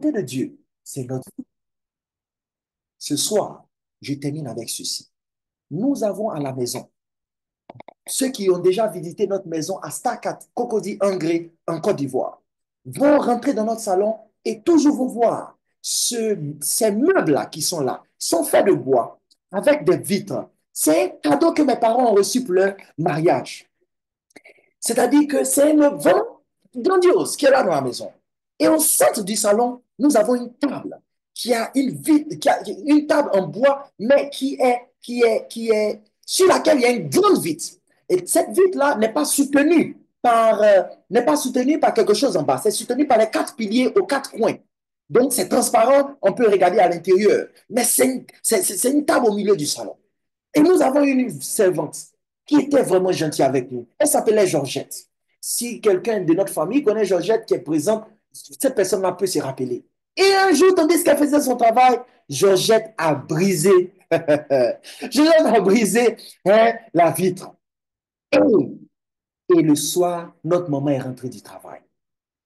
volonté de Dieu, c'est notre vie. Ce soir, je termine avec ceci. Nous avons à la maison, ceux qui ont déjà visité notre maison à Stacat, Cocody, Angré, en Côte d'Ivoire, vont rentrer dans notre salon et toujours vous voir. Ces meubles-là qui sont là sont faits de bois avec des vitres. C'est un cadeau que mes parents ont reçu pour leur mariage. C'est-à-dire que c'est une vraiment grandiose qui est là dans la maison. Et au centre du salon, nous avons une table qui a une table en bois, mais sur laquelle il y a une grande vitre. Et cette vitre-là n'est pas soutenue par quelque chose en bas. C'est soutenu par les quatre piliers aux quatre coins. Donc, c'est transparent, on peut regarder à l'intérieur. Mais c'est une table au milieu du salon. Et nous avons une servante qui était vraiment gentille avec nous. Elle s'appelait Georgette. Si quelqu'un de notre famille connaît Georgette qui est présente, cette personne-là peut se rappeler. Et un jour, tandis qu'elle faisait son travail, Georgette a brisé, Georgette a brisé la vitre. Et, et le soir, notre maman est rentrée du travail.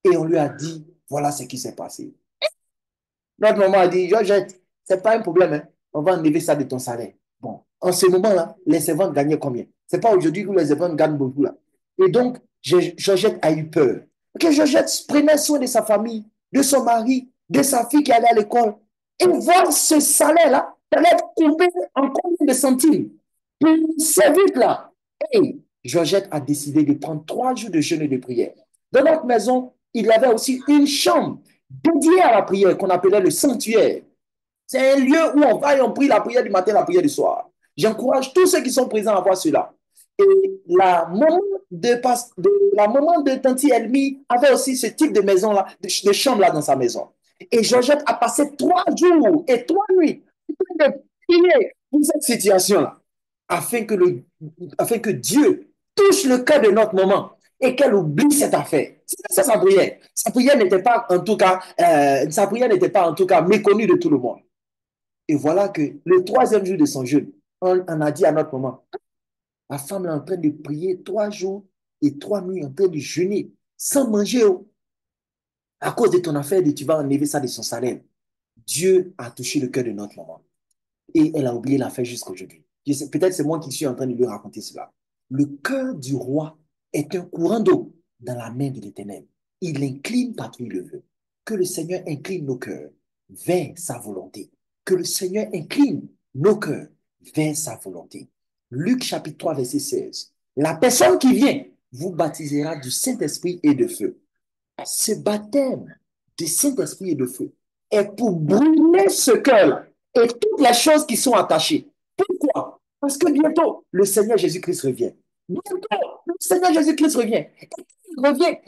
Et on lui a dit, voilà ce qui s'est passé. Notre maman a dit, Georgette, ce n'est pas un problème, hein. On va enlever ça de ton salaire. Bon, en ce moment-là, les servantes gagnaient combien? Ce n'est pas aujourd'hui que les servantes gagnent beaucoup là. Et donc, Georgette a eu peur. Que Georgette prenait soin de sa famille, de son mari, de sa fille qui allait à l'école. Et voir ce salaire-là, ça allait être coupé en combien de centimes? Pour ces vite-là. Et Georgette a décidé de prendre 3 jours de jeûne et de prière. Dans notre maison, il y avait aussi une chambre dédiée à la prière qu'on appelait le sanctuaire. C'est un lieu où on va et on prie la prière du matin, la prière du soir. J'encourage tous ceux qui sont présents à voir cela. Et la maman de Tanti Elmi avait aussi ce type de maison-là, de chambre-là dans sa maison. Et Georgette a passé 3 jours et 3 nuits en train de prier pour cette situation-là, afin que Dieu touche le cœur de notre maman et qu'elle oublie cette affaire. C'est ça sa prière. Sa prière n'était pas en tout cas méconnue de tout le monde. Et voilà que le 3e jour de son jeûne, on a dit à notre maman, la femme est en train de prier 3 jours et 3 nuits en train de jeûner, sans manger. À cause de ton affaire, tu vas enlever ça de son salaire. Dieu a touché le cœur de notre maman. Et elle a oublié l'affaire jusqu'à aujourd'hui. Peut-être c'est moi qui suis en train de lui raconter cela. Le cœur du roi est un courant d'eau dans la main de l'Éternel. Il incline partout où il le veut. Que le Seigneur incline nos cœurs vers sa volonté. Que le Seigneur incline nos cœurs vers sa volonté. Luc chapitre 3, verset 16. La personne qui vient vous baptisera du Saint-Esprit et de feu. Ce baptême du Saint-Esprit et de feu est pour brûler ce cœur et toutes les choses qui sont attachées. Pourquoi? Parce que bientôt, le Seigneur Jésus-Christ revient. Bientôt, le Seigneur Jésus-Christ revient. Il revient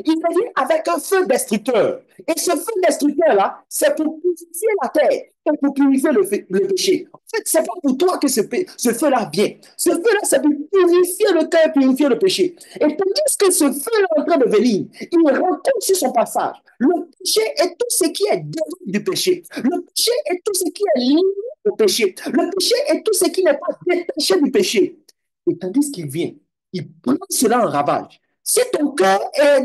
avec un feu destructeur. Et ce feu destructeur-là, c'est pour purifier la terre et pour purifier le péché. En fait, c'est pas pour toi que ce feu-là vient. Ce feu-là, c'est pour purifier le cœur, purifier le péché. Et tandis que ce feu-là est en train de venir, il rencontre sur son passage le péché et tout ce qui est dérive du péché. Le péché et tout ce qui est lié au péché. Le péché et tout ce qui n'est pas détaché du péché. Et tandis qu'il vient, il prend cela en ravage. Si ton cœur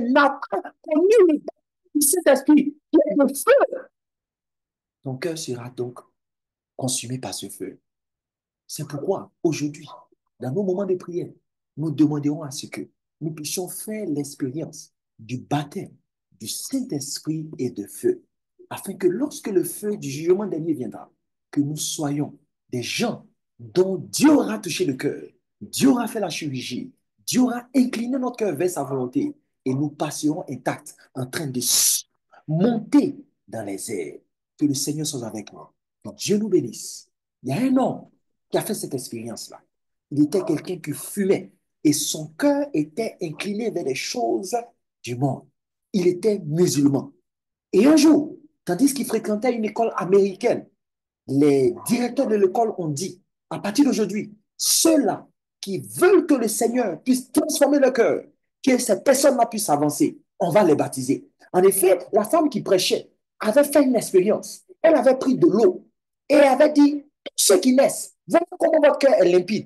n'a pas connu le baptême du Saint-Esprit qui est de feu, ton cœur sera donc consumé par ce feu. C'est pourquoi, aujourd'hui, dans nos moments de prière, nous demanderons à ce que nous puissions faire l'expérience du baptême du Saint-Esprit et de feu, afin que lorsque le feu du jugement dernier viendra, que nous soyons des gens dont Dieu aura touché le cœur, Dieu aura fait la chirurgie, Dieu aura incliné notre cœur vers sa volonté, et nous passerons intacts en train de monter dans les airs. Que le Seigneur soit avec nous. Que Dieu nous bénisse. Il y a un homme qui a fait cette expérience-là. Il était quelqu'un qui fumait et son cœur était incliné vers les choses du monde. Il était musulman. Et un jour, tandis qu'il fréquentait une école américaine, les directeurs de l'école ont dit, à partir d'aujourd'hui, ceux-là qui veulent que le Seigneur puisse transformer leur cœur, que cette personne-là puisse avancer, on va les baptiser. En effet, la femme qui prêchait avait fait une expérience. Elle avait pris de l'eau et avait dit, tous ceux qui naissent, voyez comment votre cœur est limpide.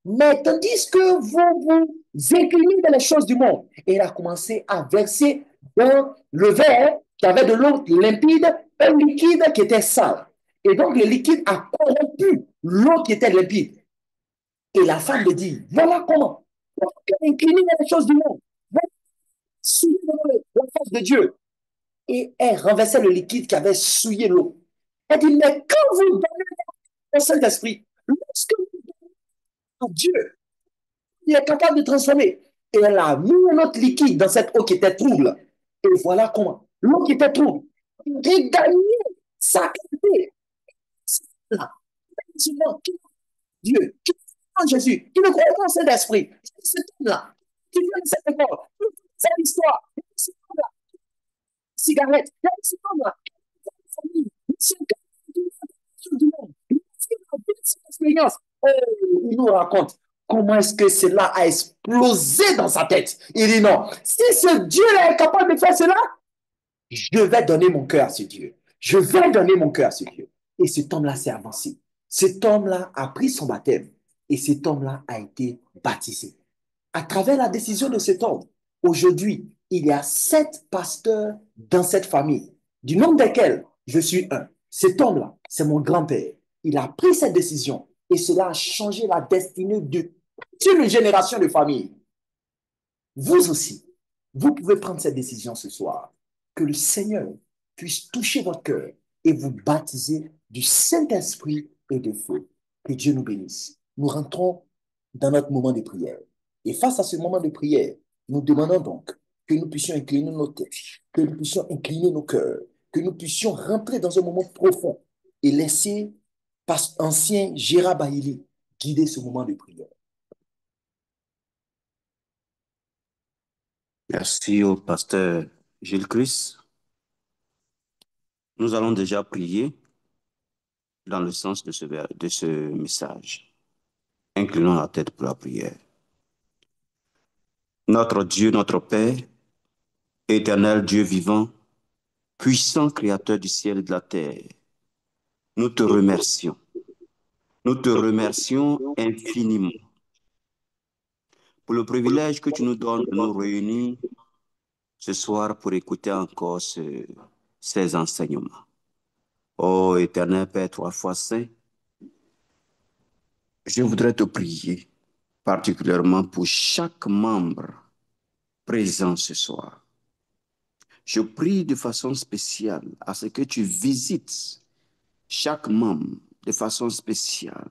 Mais tandis que vous vous inclinez dans les choses du monde, et elle a commencé à verser dans le verre qui avait de l'eau limpide un liquide qui était sale. Et donc, le liquide a corrompu l'eau qui était limpide. Et la femme me dit, voilà comment. Incliner les choses du monde. Voilà, souiller la force de Dieu. Et elle renversait le liquide qui avait souillé l'eau. Elle dit, mais quand vous donnez au Saint-Esprit, lorsque vous donnez à Dieu, il est capable de transformer. Et elle a mis un autre liquide dans cette eau qui était trouble. Et voilà comment. L'eau qui était trouble. Regagner sa qualité. Là. Dieu, qui croit en Jésus, qui ne croit pas en Saint-Esprit. Cet homme-là, qui vient de cette école, c'est l'histoire. Cet homme-là, cigarette, cet homme-là, famille, monsieur, du monde. Expérience. Oh, il nous raconte comment est-ce que cela a explosé dans sa tête. Il dit non, si ce Dieu-là est capable de faire cela, je vais donner mon cœur à ce Dieu. Je vais donner mon cœur à ce Dieu. Et cet homme-là s'est avancé. Cet homme-là a pris son baptême. Et cet homme-là a été baptisé. À travers la décision de cet homme, aujourd'hui, il y a 7 pasteurs dans cette famille, du nombre desquels je suis un. Cet homme-là, c'est mon grand-père. Il a pris cette décision et cela a changé la destinée de toute une génération de familles. Vous aussi, vous pouvez prendre cette décision ce soir. Que le Seigneur puisse toucher votre cœur et vous baptiser du Saint-Esprit et de feu. Que Dieu nous bénisse. Nous rentrons dans notre moment de prière. Et face à ce moment de prière, nous demandons donc que nous puissions incliner nos têtes, que nous puissions incliner nos cœurs, que nous puissions rentrer dans un moment profond et laisser ancien Gérard Bailly guider ce moment de prière. Merci au pasteur Gilles Christ. Nous allons déjà prier dans le sens de ce message. Inclinons la tête pour la prière. Notre Dieu, notre Père, éternel Dieu vivant, puissant créateur du ciel et de la terre, nous te remercions. Nous te remercions infiniment pour le privilège que tu nous donnes de nous réunir ce soir pour écouter encore ces enseignements. Ô éternel Père, 3 fois saint, je voudrais te prier particulièrement pour chaque membre présent ce soir. Je prie de façon spéciale à ce que tu visites chaque membre de façon spéciale.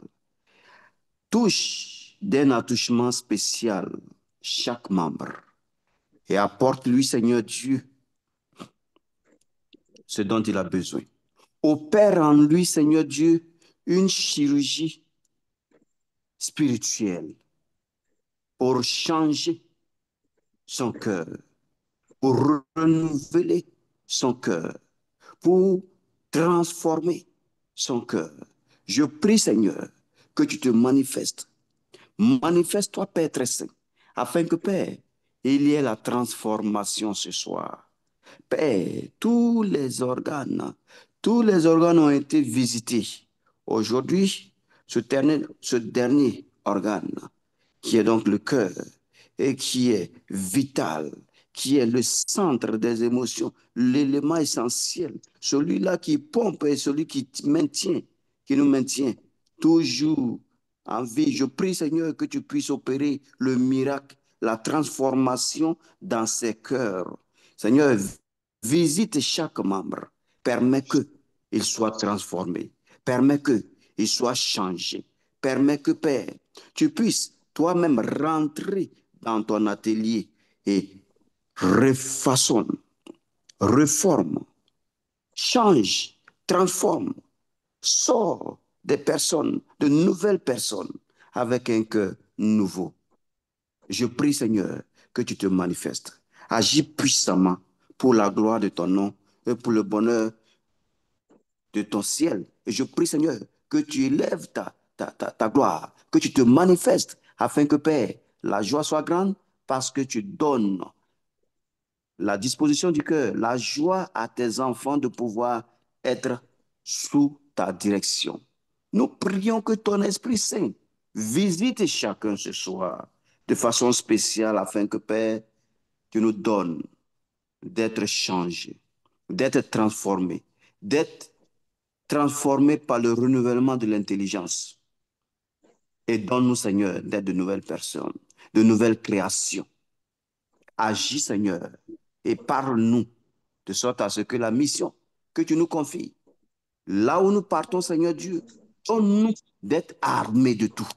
Touche d'un attouchement spécial chaque membre et apporte-lui, Seigneur Dieu, ce dont il a besoin. Opère en lui, Seigneur Dieu, une chirurgie spirituelle pour changer son cœur, pour renouveler son cœur, pour transformer son cœur. Je prie, Seigneur, que tu te manifestes. Manifeste-toi, Père très saint, afin que, Père, il y ait la transformation ce soir. Père, tous les organes ont été visités. Aujourd'hui, ce dernier organe, qui est donc le cœur, et qui est vital, qui est le centre des émotions, l'élément essentiel, celui-là qui pompe et celui qui maintient, qui nous maintient toujours en vie. Je prie, Seigneur, que tu puisses opérer le miracle, la transformation dans ces cœurs. Seigneur, visite chaque membre, permets qu'il soit transformé, permets qu'il soit changé, permets que, Père, tu puisses toi-même rentrer dans ton atelier et refaçonne, reforme, change, transforme, sort des personnes, de nouvelles personnes avec un cœur nouveau. Je prie, Seigneur, que tu te manifestes. Agis puissamment pour la gloire de ton nom et pour le bonheur de ton ciel. Et je prie, Seigneur, que tu élèves ta gloire, que tu te manifestes afin que, Père, la joie soit grande parce que tu donnes la disposition du cœur, la joie à tes enfants de pouvoir être sous ta direction. Nous prions que ton Esprit Saint visite chacun ce soir de façon spéciale afin que, Père, tu nous donnes d'être changés, d'être transformés d'être transformés par le renouvellement de l'intelligence. Et donne-nous, Seigneur, d'être de nouvelles personnes, de nouvelles créations. Agis, Seigneur, et parle-nous de sorte à ce que la mission que tu nous confies, là où nous partons, Seigneur Dieu, donne-nous d'être armés de tout,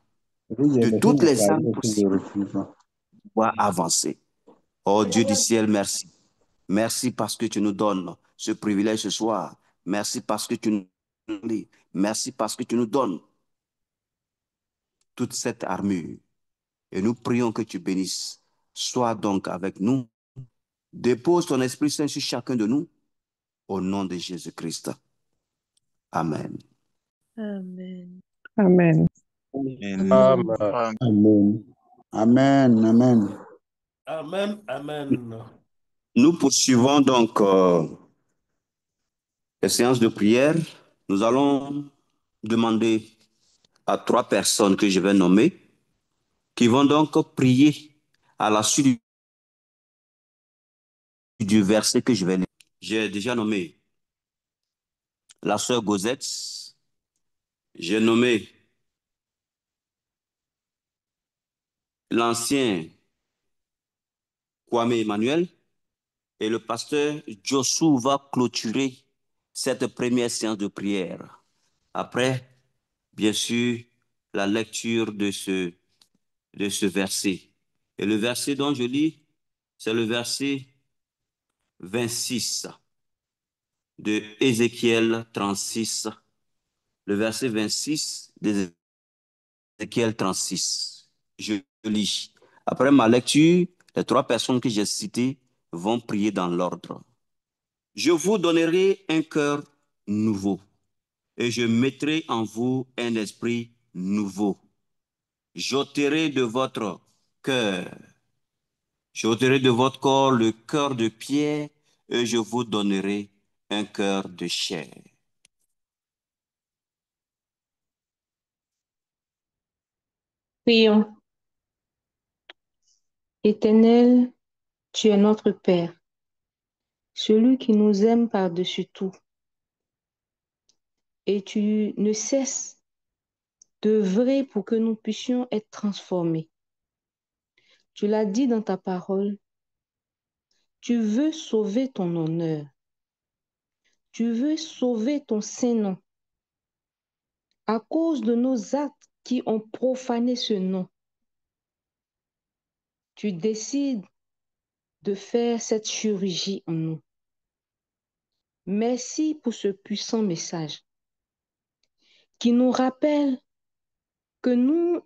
de toutes les armes possibles pour avancer. Oh Dieu du ciel, merci. Merci parce que tu nous donnes ce privilège ce soir. Merci parce que tu nous donnes. Merci parce que tu nous donnes toute cette armure. Et nous prions que tu bénisses. Sois donc avec nous. Dépose ton Esprit Saint sur chacun de nous. Au nom de Jésus-Christ. Amen. Amen. Amen. Amen. Amen. Amen. Amen. Amen. Amen. Nous poursuivons donc les séances de prière. Nous allons demander à 3 personnes que je vais nommer qui vont donc prier à la suite du verset que je vais lire. J'ai déjà nommé la sœur Gosette. J'ai nommé l'ancien Kwame Emmanuel et le pasteur Joshua va clôturer cette première séance de prière. Après, bien sûr, la lecture de ce verset. Et le verset dont je lis, c'est le verset 26 de Ézéchiel 36. Le verset 26 d'Ézéchiel 36. Je lis. Après ma lecture, les 3 personnes que j'ai citées vont prier dans l'ordre. Je vous donnerai un cœur nouveau et je mettrai en vous un esprit nouveau. J'ôterai de votre cœur, j'ôterai de votre corps le cœur de pierre et je vous donnerai un cœur de chair. Prions. Éternel, tu es notre Père, celui qui nous aime par-dessus tout. Et tu ne cesses d'œuvrer pour que nous puissions être transformés. Tu l'as dit dans ta parole, tu veux sauver ton honneur. Tu veux sauver ton Saint-Nom. À cause de nos actes qui ont profané ce nom, tu décides de faire cette chirurgie en nous. Merci pour ce puissant message qui nous rappelle que nous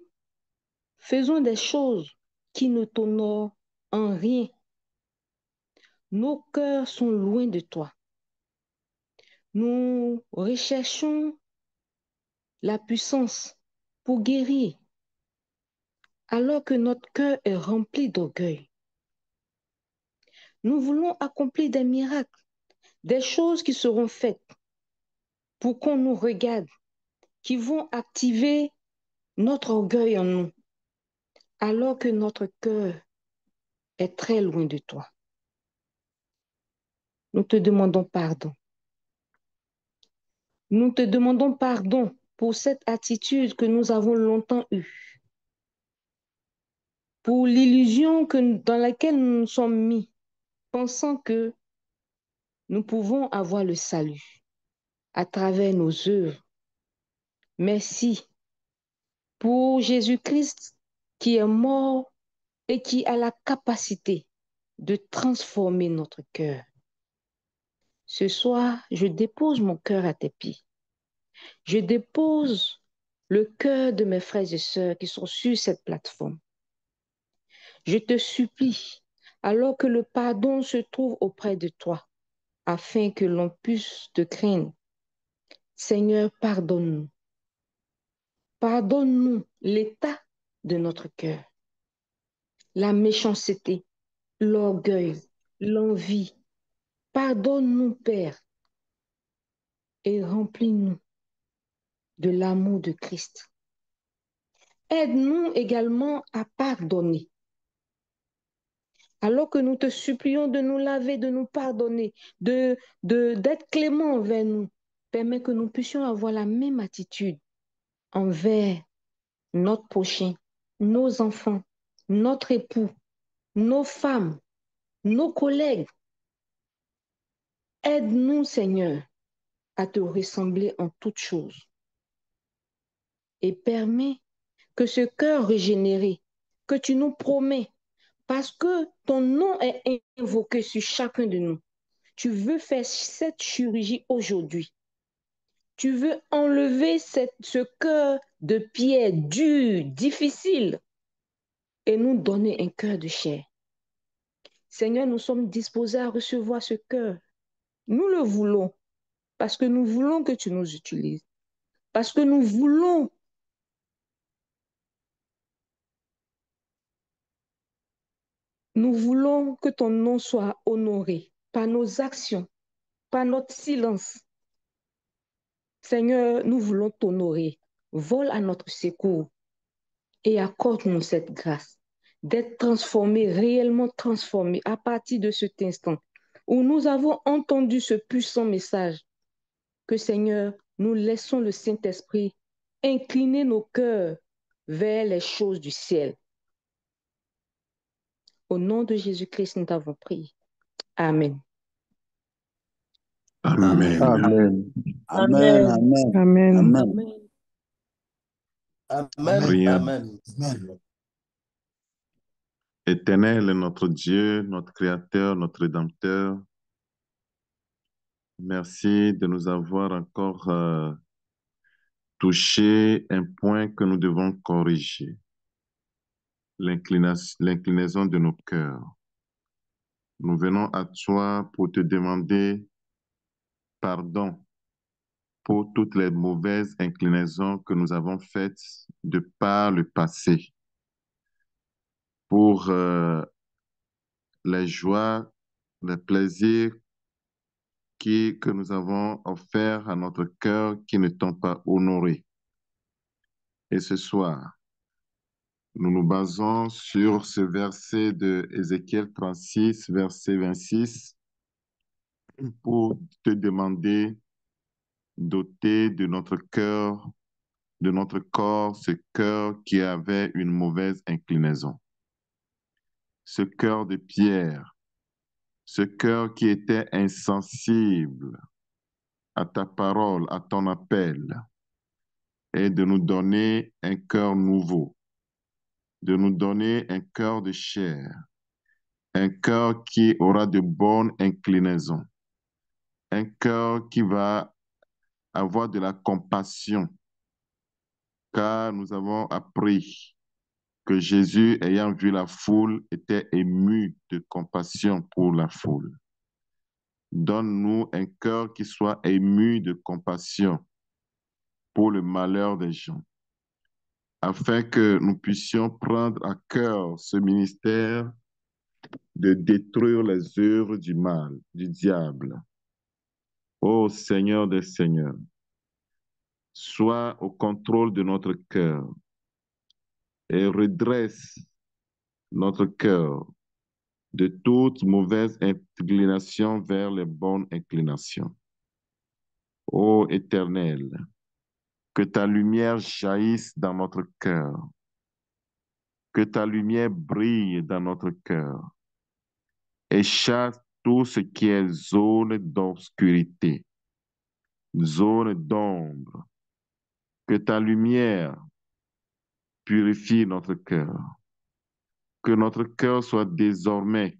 faisons des choses qui ne t'honorent en rien. Nos cœurs sont loin de toi. Nous recherchons la puissance pour guérir, alors que notre cœur est rempli d'orgueil. Nous voulons accomplir des miracles, des choses qui seront faites pour qu'on nous regarde, qui vont activer notre orgueil en nous, alors que notre cœur est très loin de toi. Nous te demandons pardon. Nous te demandons pardon pour cette attitude que nous avons longtemps eue, pour l'illusion dans laquelle nous nous sommes mis, pensant que nous pouvons avoir le salut à travers nos œuvres. Merci pour Jésus-Christ qui est mort et qui a la capacité de transformer notre cœur. Ce soir, je dépose mon cœur à tes pieds. Je dépose le cœur de mes frères et sœurs qui sont sur cette plateforme. Je te supplie, alors que le pardon se trouve auprès de toi, afin que l'on puisse te craindre. Seigneur, pardonne-nous. Pardonne-nous l'état de notre cœur, la méchanceté, l'orgueil, l'envie. Pardonne-nous, Père, et remplis-nous de l'amour de Christ. Aide-nous également à pardonner. Alors que nous te supplions de nous laver, de nous pardonner, d'être clément envers nous, permets que nous puissions avoir la même attitude envers notre prochain, nos enfants, notre époux, nos femmes, nos collègues. Aide-nous, Seigneur, à te ressembler en toutes choses et permets que ce cœur régénéré que tu nous promets, parce que ton nom est invoqué sur chacun de nous, tu veux faire cette chirurgie aujourd'hui. Tu veux enlever ce cœur de pierre dur, difficile, et nous donner un cœur de chair. Seigneur, nous sommes disposés à recevoir ce cœur. Nous le voulons parce que nous voulons que tu nous utilises, parce que nous voulons que ton nom soit honoré par nos actions, par notre silence. Seigneur, nous voulons t'honorer. Vole à notre secours et accorde-nous cette grâce d'être transformés, réellement transformés à partir de cet instant où nous avons entendu ce puissant message. Que Seigneur, nous laissons le Saint-Esprit incliner nos cœurs vers les choses du ciel. Au nom de Jésus-Christ, nous t'avons prié. Amen. Amen. Amen. Amen. Amen. Amen. Amen. Amen. Amen. Prions. Amen. Amen. Éternel est notre Dieu, notre Créateur, notre Rédempteur. Merci de nous avoir encore touché un point que nous devons corriger, l'inclinaison de nos cœurs. Nous venons à toi pour te demander pardon pour toutes les mauvaises inclinaisons que nous avons faites de par le passé, pour les joies, les plaisirs que nous avons offerts à notre cœur qui ne t'ont pas honoré. Et ce soir, nous nous basons sur ce verset de Ézéchiel 36, verset 26, pour te demander d'ôter de notre cœur, de notre corps, ce cœur qui avait une mauvaise inclinaison. Ce cœur de pierre, ce cœur qui était insensible à ta parole, à ton appel, et de nous donner un cœur nouveau, de nous donner un cœur de chair, un cœur qui aura de bonnes inclinaisons, un cœur qui va avoir de la compassion, car nous avons appris que Jésus, ayant vu la foule, était ému de compassion pour la foule. Donne-nous un cœur qui soit ému de compassion pour le malheur des gens, afin que nous puissions prendre à cœur ce ministère de détruire les œuvres du mal, du diable. Ô Seigneur des Seigneurs, sois au contrôle de notre cœur et redresse notre cœur de toute mauvaise inclination vers les bonnes inclinations. Ô Éternel, que ta lumière jaillisse dans notre cœur, que ta lumière brille dans notre cœur et chasse tout ce qui est zone d'obscurité, zone d'ombre. Que ta lumière purifie notre cœur, que notre cœur soit désormais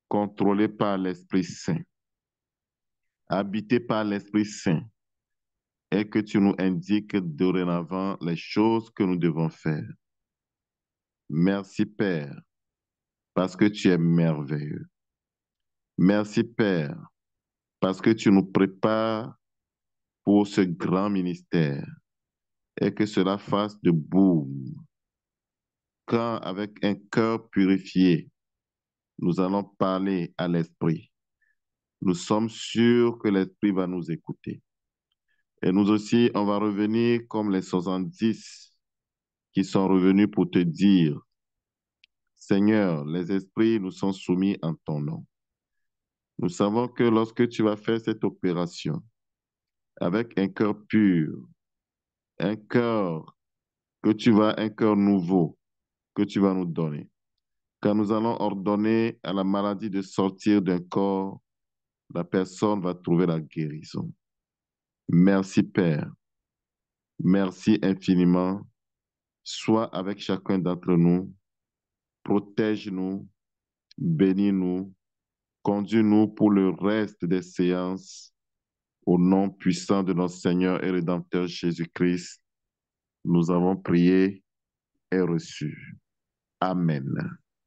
contrôlé par l'Esprit Saint, habité par l'Esprit Saint, et que tu nous indiques dorénavant les choses que nous devons faire. Merci Père, parce que tu es merveilleux. Merci Père, parce que tu nous prépares pour ce grand ministère et que cela fasse de boum. Quand avec un cœur purifié, nous allons parler à l'Esprit, nous sommes sûrs que l'Esprit va nous écouter. Et nous aussi, on va revenir comme les 70 qui sont revenus pour te dire, Seigneur, les esprits nous sont soumis en ton nom. Nous savons que lorsque tu vas faire cette opération avec un cœur pur, un cœur un cœur nouveau que tu vas nous donner, quand nous allons ordonner à la maladie de sortir d'un corps, la personne va trouver la guérison. Merci Père. Merci infiniment. Sois avec chacun d'entre nous. Protège-nous, bénis-nous, conduis-nous pour le reste des séances. Au nom puissant de notre Seigneur et Rédempteur Jésus-Christ, nous avons prié et reçu. Amen.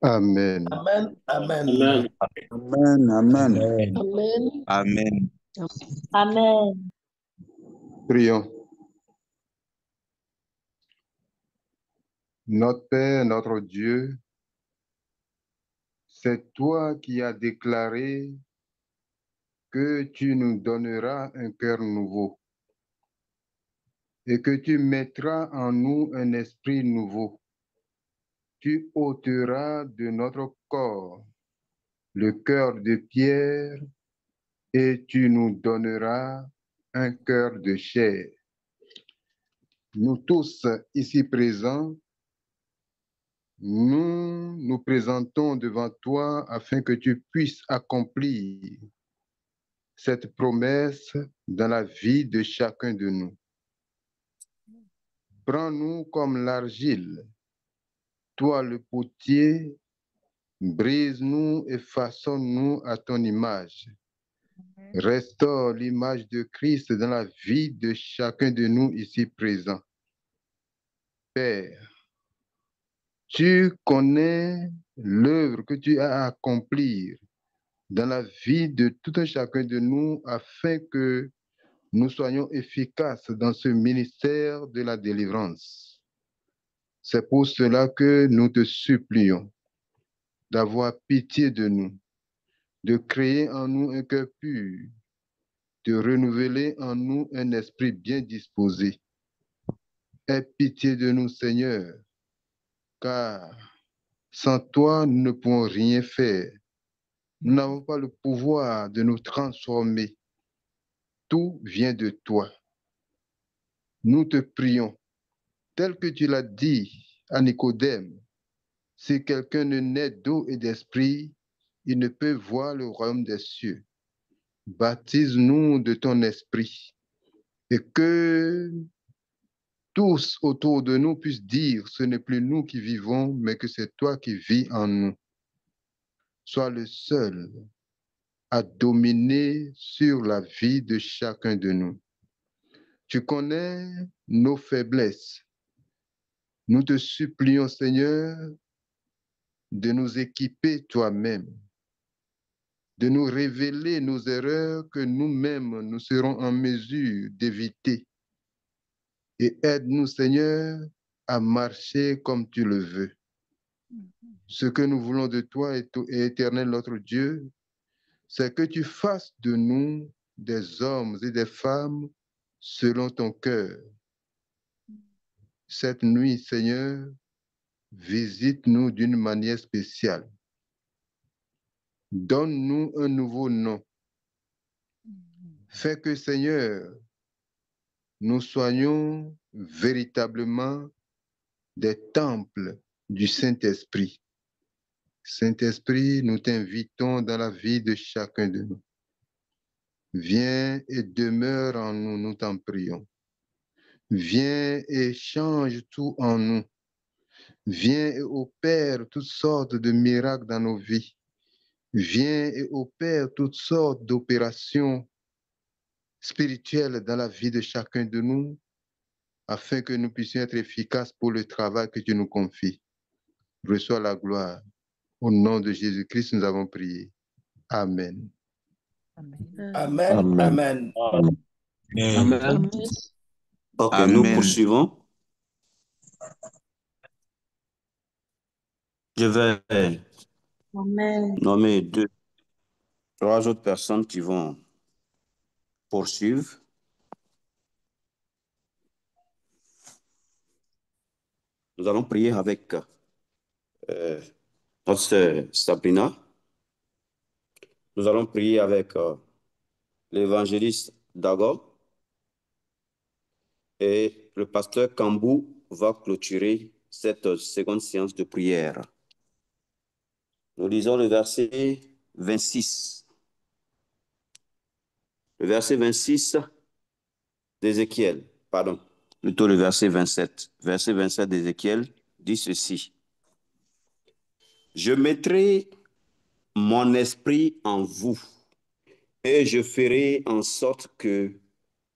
Amen. Amen. Amen. Amen. Amen. Amen. Amen. Amen. Amen. Prions. Notre Père, notre Dieu, c'est toi qui as déclaré que tu nous donneras un cœur nouveau et que tu mettras en nous un esprit nouveau. Tu ôteras de notre corps le cœur de pierre et tu nous donneras un cœur de chair. Nous tous ici présents, nous nous présentons devant toi afin que tu puisses accomplir cette promesse dans la vie de chacun de nous. Prends-nous comme l'argile, toi le potier, brise-nous et façonne-nous à ton image. Restaure l'image de Christ dans la vie de chacun de nous ici présents. Père, tu connais l'œuvre que tu as à accomplir dans la vie de tout un chacun de nous afin que nous soyons efficaces dans ce ministère de la délivrance. C'est pour cela que nous te supplions d'avoir pitié de nous, de créer en nous un cœur pur, de renouveler en nous un esprit bien disposé. Aie pitié de nous, Seigneur, car sans toi, nous ne pouvons rien faire. Nous n'avons pas le pouvoir de nous transformer. Tout vient de toi. Nous te prions, tel que tu l'as dit à Nicodème, si quelqu'un ne naît d'eau et d'esprit, il ne peut voir le royaume des cieux. Baptise-nous de ton esprit et que tous autour de nous puissent dire, ce n'est plus nous qui vivons, mais que c'est toi qui vis en nous. Sois le seul à dominer sur la vie de chacun de nous. Tu connais nos faiblesses. Nous te supplions, Seigneur, de nous équiper toi-même, de nous révéler nos erreurs que nous-mêmes nous serons en mesure d'éviter. Et aide-nous, Seigneur, à marcher comme tu le veux. Ce que nous voulons de toi, éternel notre Dieu, c'est que tu fasses de nous des hommes et des femmes selon ton cœur. Cette nuit, Seigneur, visite-nous d'une manière spéciale. Donne-nous un nouveau nom. Fais que, Seigneur, nous soyons véritablement des temples du Saint-Esprit. Saint-Esprit, nous t'invitons dans la vie de chacun de nous. Viens et demeure en nous, nous t'en prions. Viens et change tout en nous. Viens et opère toutes sortes de miracles dans nos vies. Viens et opère toutes sortes d'opérations spirituelles dans la vie de chacun de nous, afin que nous puissions être efficaces pour le travail que tu nous confies. Reçois la gloire. Au nom de Jésus-Christ, nous avons prié. Amen. Amen. Amen. Amen. Ok, Amen. nous poursuivons. Je vais Amen. nommer trois autres personnes qui vont poursuivre. Nous allons prier avec notre sœur Sabrina. Nous allons prier avec l'évangéliste Dago et le pasteur Kambou va clôturer cette seconde séance de prière. Nous lisons le verset 26. Le verset 26 d'Ézéchiel, pardon, plutôt le verset 27. Verset 27 d'Ézéchiel dit ceci. Je mettrai mon esprit en vous et je ferai en sorte que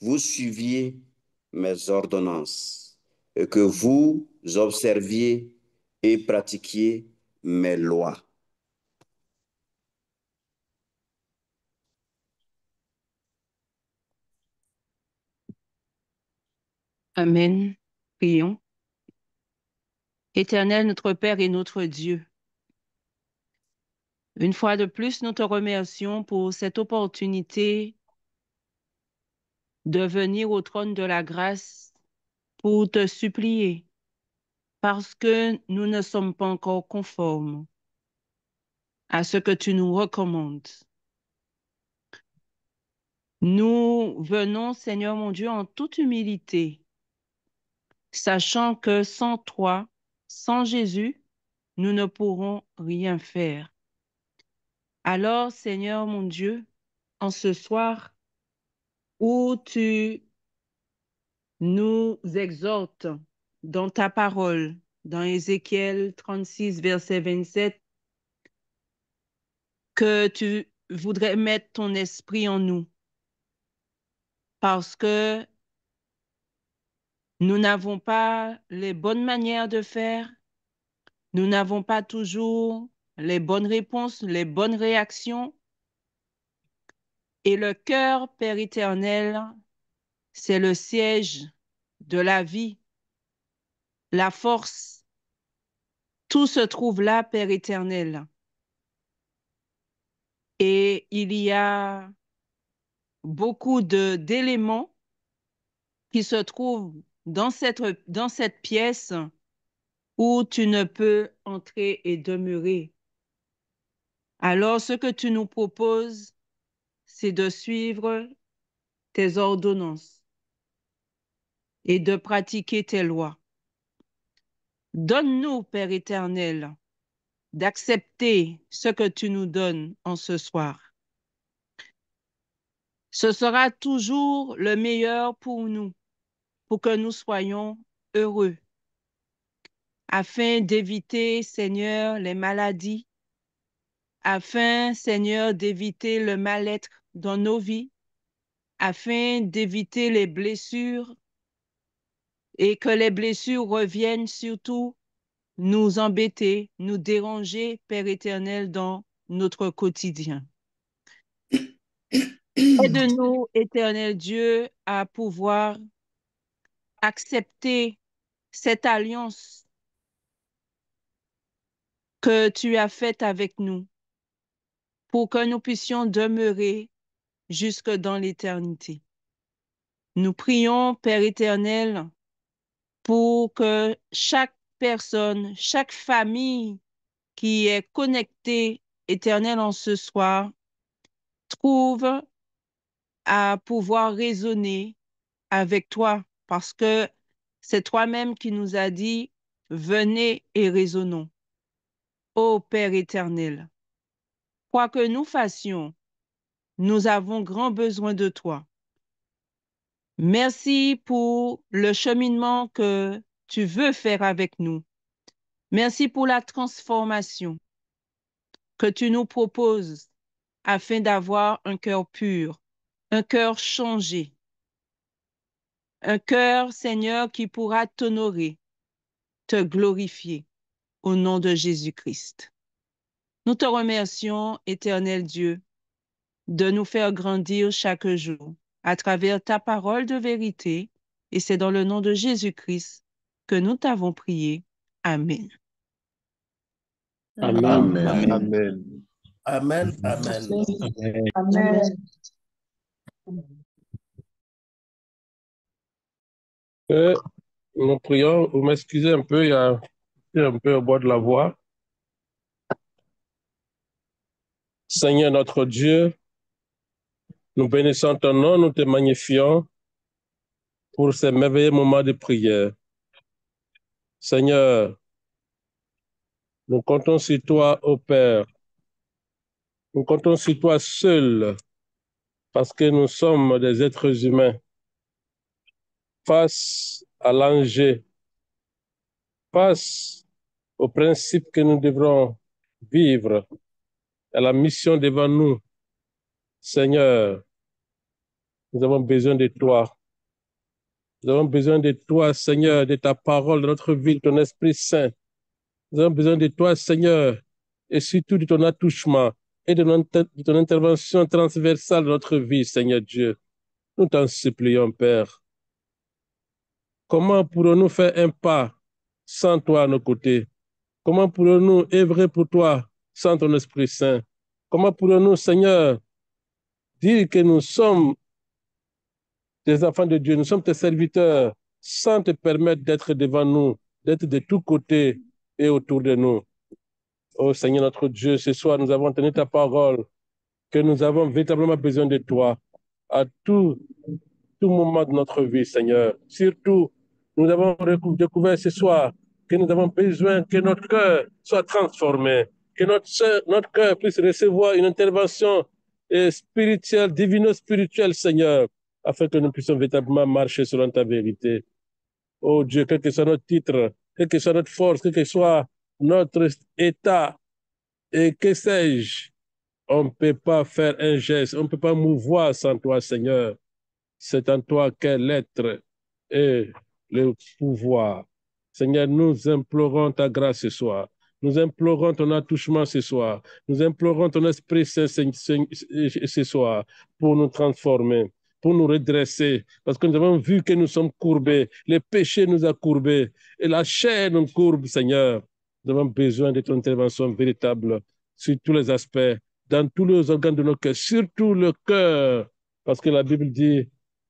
vous suiviez mes ordonnances et que vous observiez et pratiquiez mes lois. Amen. Prions. Éternel, notre Père et notre Dieu, une fois de plus, nous te remercions pour cette opportunité de venir au trône de la grâce pour te supplier, parce que nous ne sommes pas encore conformes à ce que tu nous recommandes. Nous venons, Seigneur mon Dieu, en toute humilité, sachant que sans toi, sans Jésus, nous ne pourrons rien faire. Alors, Seigneur mon Dieu, en ce soir où tu nous exhortes dans ta parole, dans Ézéchiel 36, verset 27, que tu voudrais mettre ton esprit en nous, parce que nous n'avons pas les bonnes manières de faire, nous n'avons pas toujours les bonnes réponses, les bonnes réactions. Et le cœur, Père éternel, c'est le siège de la vie, la force. Tout se trouve là, Père éternel. Et il y a beaucoup d'éléments qui se trouvent dans cette pièce où tu ne peux entrer et demeurer. Alors, ce que tu nous proposes, c'est de suivre tes ordonnances et de pratiquer tes lois. Donne-nous, Père éternel, d'accepter ce que tu nous donnes en ce soir. Ce sera toujours le meilleur pour nous, pour que nous soyons heureux, afin d'éviter, Seigneur, les maladies, afin, Seigneur, d'éviter le mal-être dans nos vies, afin d'éviter les blessures et que les blessures reviennent surtout nous embêter, nous déranger, Père éternel, dans notre quotidien. Aide-nous, éternel Dieu, à pouvoir accepter cette alliance que tu as faite avec nous pour que nous puissions demeurer jusque dans l'éternité. Nous prions, Père éternel, pour que chaque personne, chaque famille qui est connectée, éternel, en ce soir, trouve à pouvoir raisonner avec toi, parce que c'est toi-même qui nous as dit, venez et raisonnons. Ô Père éternel, quoi que nous fassions, nous avons grand besoin de toi. Merci pour le cheminement que tu veux faire avec nous. Merci pour la transformation que tu nous proposes afin d'avoir un cœur pur, un cœur changé, un cœur, Seigneur, qui pourra t'honorer, te glorifier au nom de Jésus-Christ. Nous te remercions, éternel Dieu, de nous faire grandir chaque jour à travers ta parole de vérité, et c'est dans le nom de Jésus-Christ que nous t'avons prié. Amen. Amen. Amen. Amen. Amen. Amen. Amen. Nous prions, vous m'excusez un peu, il y a un peu au bord de la voix. Seigneur notre Dieu, nous bénissons ton nom, nous te magnifions pour ces merveilleux moments de prière. Seigneur, nous comptons sur toi, ô Père. Nous comptons sur toi seul, parce que nous sommes des êtres humains. Face à l'enjeu, face aux principes que nous devrons vivre, à la mission devant nous, Seigneur, nous avons besoin de toi. Nous avons besoin de toi, Seigneur, de ta parole, de notre vie, de ton Esprit Saint. Nous avons besoin de toi, Seigneur, et surtout de ton attouchement et de ton intervention transversale dans notre vie, Seigneur Dieu. Nous t'en supplions, Père. Comment pourrons-nous faire un pas sans toi à nos côtés? Comment pourrons-nous œuvrer pour toi sans ton Esprit Saint? Comment pourrons-nous, Seigneur, dire que nous sommes des enfants de Dieu, nous sommes tes serviteurs, sans te permettre d'être devant nous, d'être de tous côtés et autour de nous? Oh Seigneur notre Dieu, ce soir, nous avons entendu ta parole, que nous avons véritablement besoin de toi à tout moment de notre vie, Seigneur. Surtout, nous avons découvert ce soir que nous avons besoin que notre cœur soit transformé, que notre cœur puisse recevoir une intervention spirituelle, divino-spirituelle, Seigneur, afin que nous puissions véritablement marcher selon ta vérité. Oh Dieu, quel que soit notre titre, quelle que soit notre force, quel que soit notre état, et que sais-je, on ne peut pas faire un geste, on ne peut pas mouvoir sans toi, Seigneur. C'est en toi qu'est l'être et le pouvoir. Seigneur, nous implorons ta grâce ce soir. Nous implorons ton attouchement ce soir. Nous implorons ton Esprit Saint ce soir pour nous transformer, pour nous redresser, parce que nous avons vu que nous sommes courbés. Le péché nous a courbés et la chair nous courbe, Seigneur. Nous avons besoin de ton intervention véritable sur tous les aspects, dans tous les organes de nos cœurs, surtout le cœur, parce que la Bible dit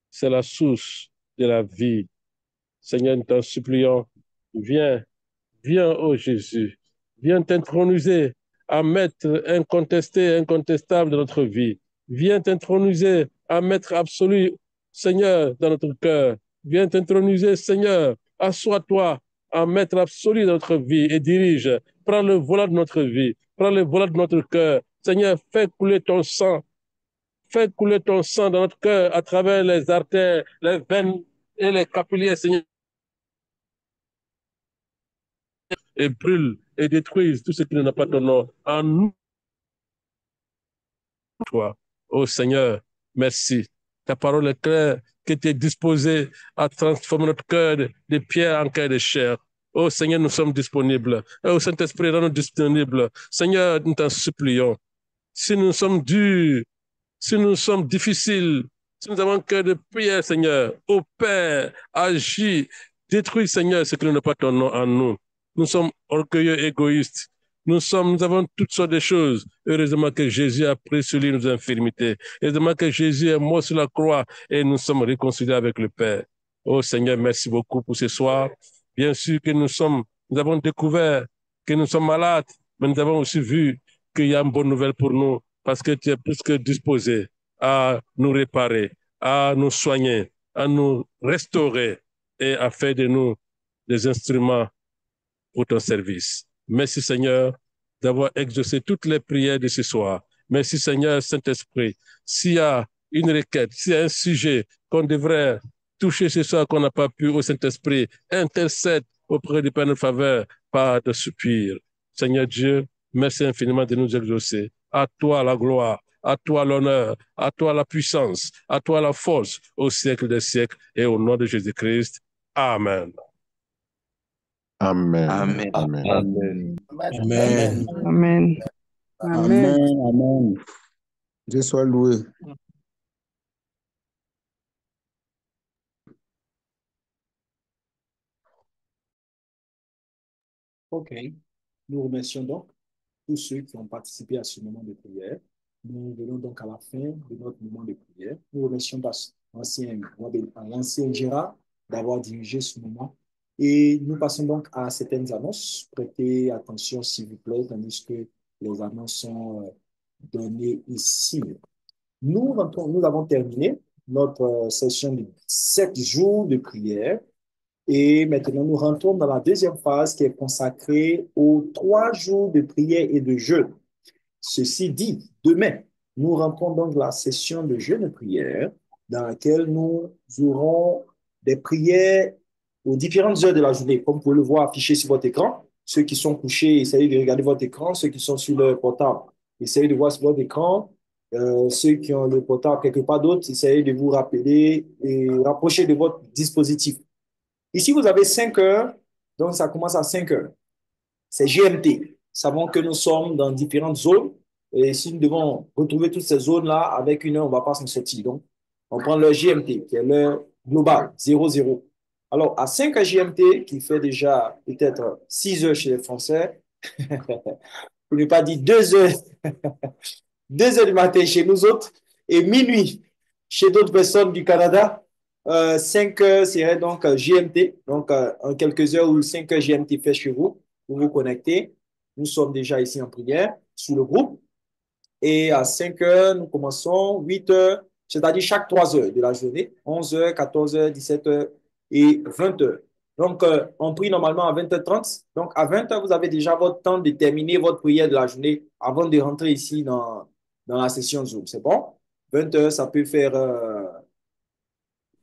c'est la source de la vie. Seigneur, nous t'en supplions, viens, viens, ô Jésus, viens t'introniser à maître incontesté, incontestable de notre vie. Viens t'introniser à maître absolu, Seigneur, dans notre cœur. Viens t'introniser, Seigneur, assois-toi à maître absolu dans notre vie et dirige. Prends le volant de notre vie, prends le volant de notre cœur. Seigneur, fais couler ton sang. Fais couler ton sang dans notre cœur à travers les artères, les veines et les capillaires, Seigneur, et brûle et détruise tout ce qui n'a pas ton nom en nous, toi. Oh Seigneur, merci. Ta parole est claire, que tu es disposé à transformer notre cœur de pierre en cœur de chair. Oh Seigneur, nous sommes disponibles. Oh Saint-Esprit, rends-nous disponibles. Seigneur, nous t'en supplions. Si nous sommes durs, si nous sommes difficiles, si nous avons un cœur de prière, Seigneur, ô Père, agis, détruis, Seigneur, ce qui n'est pas ton nom en nous. Nous sommes orgueilleux, égoïstes. Nous avons toutes sortes de choses. Heureusement que Jésus a pris sur lui nos infirmités. Heureusement que Jésus est mort sur la croix et nous sommes réconciliés avec le Père. Oh Seigneur, merci beaucoup pour ce soir. Bien sûr que nous avons découvert que nous sommes malades, mais nous avons aussi vu qu'il y a une bonne nouvelle pour nous parce que tu es plus que disposé à nous réparer, à nous soigner, à nous restaurer et à faire de nous des instruments pour ton service. Merci Seigneur d'avoir exaucé toutes les prières de ce soir. Merci Seigneur Saint-Esprit. S'il y a une requête, s'il y a un sujet qu'on devrait toucher ce soir qu'on n'a pas pu au Saint-Esprit, intercède auprès du Père de faveur par de soupir. Seigneur Dieu, merci infiniment de nous exaucer. À toi la gloire, à toi l'honneur, à toi la puissance, à toi la force, au siècle des siècles et au nom de Jésus-Christ. Amen. Amen. Amen. Amen. Amen. Amen. Amen. Amen. Amen. Dieu soit loué. OK. Nous remercions donc tous ceux qui ont participé à ce moment de prière. Nous venons donc à la fin de notre moment de prière. Nous remercions l'ancien Gérard d'avoir dirigé ce moment. Et nous passons donc à certaines annonces. Prêtez attention, s'il vous plaît, tandis que les annonces sont donné ici. Nous avons terminé notre session de 7 jours de prière et maintenant nous rentrons dans la deuxième phase qui est consacrée aux 3 jours de prière et de jeûne. Ceci dit, demain, nous rentrons dans la session de jeûne et prière dans laquelle nous aurons des prières aux différentes heures de la journée, comme vous pouvez le voir affiché sur votre écran. Ceux qui sont couchés, essayez de regarder votre écran. Ceux qui sont sur leur portable, essayez de voir sur votre écran. Ceux qui ont le portable quelque part d'autre, essayez de vous rappeler et rapprocher de votre dispositif. Ici, vous avez 5 heures, donc ça commence à 5 heures. C'est GMT. Nous savons que nous sommes dans différentes zones et si nous devons retrouver toutes ces zones-là avec une heure, on ne va pas s'en sortir. Donc, on prend l'heure GMT, qui est l'heure globale, 00. Alors, à 5 heures GMT, qui fait déjà peut-être 6 heures chez les Français, pour ne pas dire 2 heures, 2 heures du matin chez nous autres, et minuit chez d'autres personnes du Canada, 5 heures serait donc GMT, donc en quelques heures ou 5 heures GMT fait chez vous, vous connectez. Nous sommes déjà ici en prière sur le groupe. Et à 5 heures, nous commençons 8 heures, c'est-à-dire chaque 3 heures de la journée, 11 heures, 14 heures, 17 heures et 20 heures. Donc, on prie normalement à 20h30. Donc, à 20 heures, vous avez déjà votre temps de terminer votre prière de la journée avant de rentrer ici dans la session Zoom. C'est bon? 20 heures, ça peut faire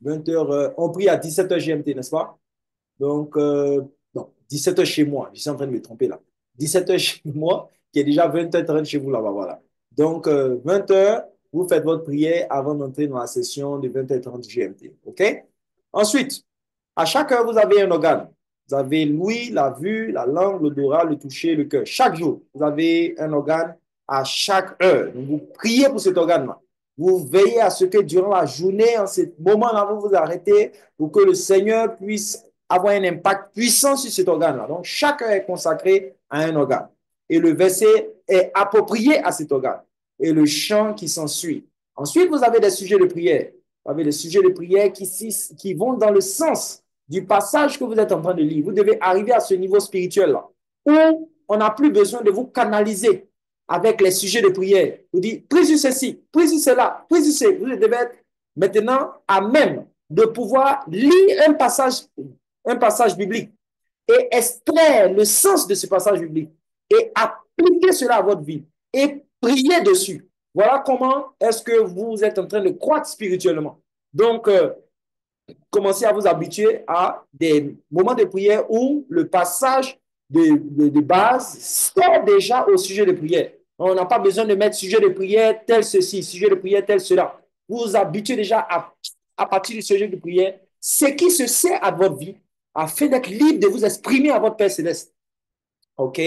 20 heures. On prie à 17 heures GMT, n'est-ce pas? Donc, non, 17 heures chez moi. Je suis en train de me tromper là. 17 heures chez moi, qui est déjà 20h30 chez vous là-bas. Voilà. Donc, 20 heures, vous faites votre prière avant d'entrer dans la session de 20h30 GMT. OK? Ensuite, à chaque heure, vous avez un organe. Vous avez l'ouïe, la vue, la langue, l'odorat, le toucher, le cœur. Chaque jour, vous avez un organe à chaque heure. Donc, vous priez pour cet organe-là. Vous veillez à ce que durant la journée, en ce moment-là, vous vous arrêtez pour que le Seigneur puisse avoir un impact puissant sur cet organe-là. Donc, chaque heure est consacrée à un organe. Et le verset est approprié à cet organe. Et le chant qui s'ensuit. Ensuite, vous avez des sujets de prière. Vous avez des sujets de prière qui vont dans le sens du passage que vous êtes en train de lire. Vous devez arriver à ce niveau spirituel-là, où on n'a plus besoin de vous canaliser avec les sujets de prière. Vous dites, prie sur ceci, prie sur cela, prie sur cela. Vous devez être maintenant à même de pouvoir lire un passage biblique et extraire le sens de ce passage biblique et appliquer cela à votre vie et prier dessus. Voilà comment est-ce que vous êtes en train de croître spirituellement. Donc, commencez à vous habituer à des moments de prière où le passage de base sert déjà au sujet de prière. On n'a pas besoin de mettre sujet de prière tel ceci, sujet de prière tel cela. Vous vous habituez déjà à partir du sujet de prière, ce qui se sert à votre vie, afin d'être libre de vous exprimer à votre Père Céleste. OK?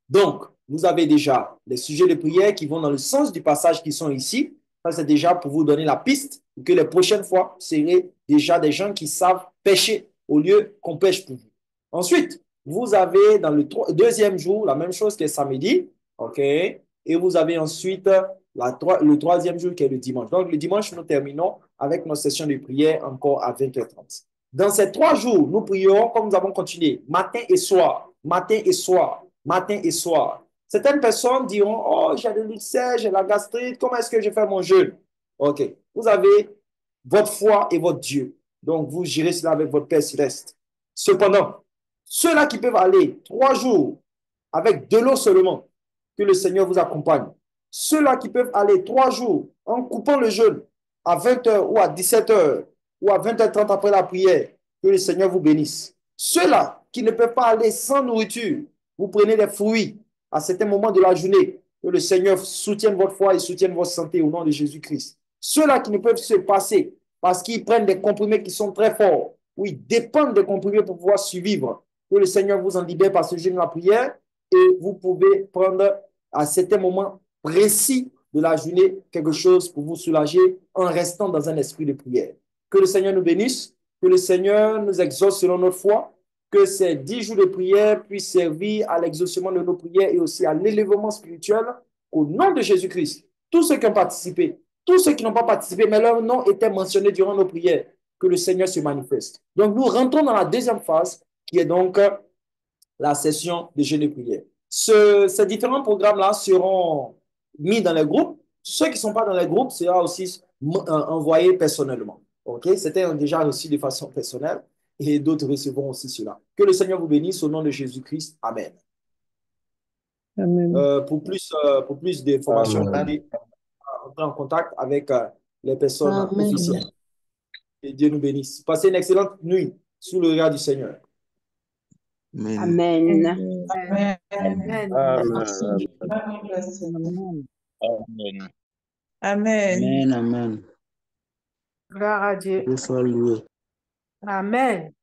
Donc, vous avez déjà les sujets de prière qui vont dans le sens du passage qui sont ici. Ça, c'est déjà pour vous donner la piste pour que les prochaines fois, vous serez déjà des gens qui savent pêcher au lieu qu'on pêche pour vous. Ensuite, vous avez dans le deuxième jour la même chose que samedi. OK? Et vous avez ensuite le troisième jour qui est le dimanche. Donc, le dimanche, nous terminons avec notre session de prière encore à 20h30. Dans ces 3 jours, nous prions comme nous avons continué, matin et soir, matin et soir, matin et soir. Certaines personnes diront, oh, j'ai de l'ulcère, j'ai la gastrite, comment est-ce que je fais mon jeûne? OK. Vous avez votre foi et votre Dieu. Donc, vous gérez cela avec votre Père Céleste. Cependant, ceux-là qui peuvent aller 3 jours avec de l'eau seulement, que le Seigneur vous accompagne. Ceux-là qui peuvent aller 3 jours en coupant le jeûne à 20h ou à 17h ou à 20h30 après la prière, que le Seigneur vous bénisse. Ceux-là qui ne peuvent pas aller sans nourriture, vous prenez des fruits à certains moments de la journée, que le Seigneur soutienne votre foi et soutienne votre santé au nom de Jésus-Christ. Ceux-là qui ne peuvent se passer parce qu'ils prennent des comprimés qui sont très forts, ou ils dépendent des comprimés pour pouvoir survivre, que le Seigneur vous en libère par ce jeûne de la prière et vous pouvez prendre à certains moments précis de la journée quelque chose pour vous soulager en restant dans un esprit de prière. Que le Seigneur nous bénisse, que le Seigneur nous exauce selon notre foi, que ces 10 jours de prière puissent servir à l'exaucement de nos prières et aussi à l'élèvement spirituel au nom de Jésus-Christ. Tous ceux qui ont participé, tous ceux qui n'ont pas participé, mais leur nom était mentionné durant nos prières, que le Seigneur se manifeste. Donc, nous rentrons dans la deuxième phase, qui est donc la session de jeûne et prière. Ces différents programmes-là seront mis dans les groupes. Ceux qui ne sont pas dans les groupes sera aussi envoyé personnellement. OK? Certains ont déjà reçu de façon personnelle et d'autres recevront aussi cela. Que le Seigneur vous bénisse au nom de Jésus-Christ. Amen. Amen. Pour plus d'informations, vous pouvez entrer en contact avec les personnes Amen. officielles. Et Dieu nous bénisse. Passez une excellente nuit sous le regard du Seigneur. Amen. Amen. Amen. Amen. Amen. Amen. Amen. Amen. Gloire à Dieu. Dieu soit loué. Amen.